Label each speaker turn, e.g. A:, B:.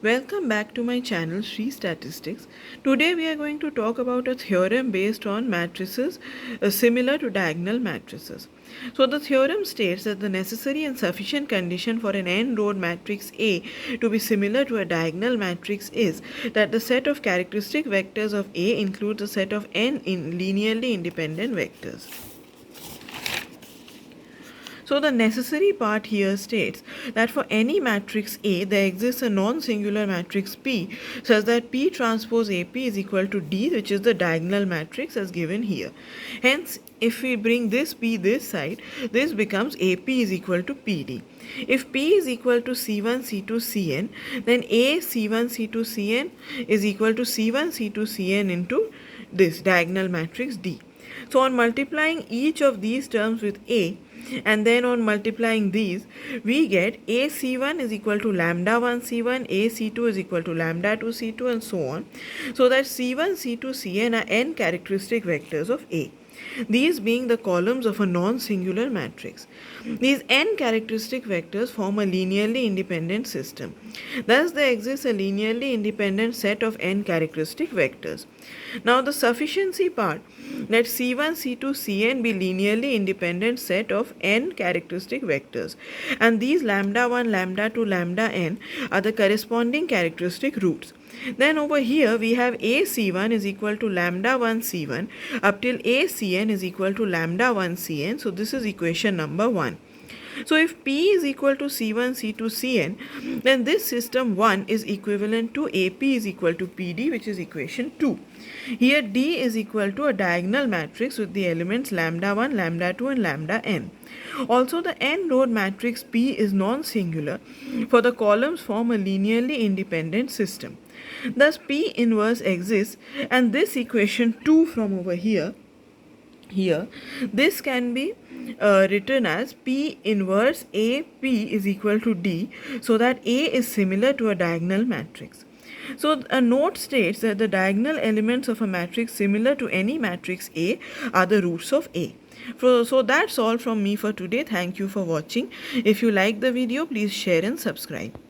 A: Welcome back to my channel Sri Statistics. Today we are going to talk about a theorem based on matrices similar to diagonal matrices. So the theorem states that the necessary and sufficient condition for an n-row matrix A to be similar to a diagonal matrix is that the set of characteristic vectors of A includes a set of n linearly independent vectors. So the necessary part here states that for any matrix A, there exists a non-singular matrix P such that P transpose AP is equal to D, which is the diagonal matrix as given here. Hence, if we bring this P this side, this becomes AP is equal to PD. If P is equal to C1, C2, Cn, then A C1, C2, Cn is equal to C1, C2, Cn into this diagonal matrix D. So on multiplying each of these terms with A, and then on multiplying these, we get A C1 is equal to lambda 1 C1, A C2 is equal to lambda 2 C2, and so on. So that C1, C2, Cn are n characteristic vectors of A, these being the columns of a non-singular matrix. These n characteristic vectors form a linearly independent system. Thus, there exists a linearly independent set of n characteristic vectors. Now, the sufficiency part, let C1, C2, Cn be linearly independent set of n characteristic vectors, and these lambda 1, lambda 2, lambda n are the corresponding characteristic roots. Then over here we have A C1 is equal to lambda 1 C1 up till A Cn is equal to lambda 1 Cn. So this is equation number 1. So if P is equal to C1, C2, Cn, then this system 1 is equivalent to AP is equal to PD, which is equation 2. Here D is equal to a diagonal matrix with the elements lambda 1, lambda 2 and lambda n. Also, the n-row matrix P is non-singular, for the columns form a linearly independent system. Thus P inverse exists, and this equation 2 from over here, this can be written as P inverse AP is equal to D, so that A is similar to a diagonal matrix. So a note states that the diagonal elements of a matrix similar to any matrix A are the roots of A. So that's all from me for today. Thank you for watching. If you like the video, please share and subscribe.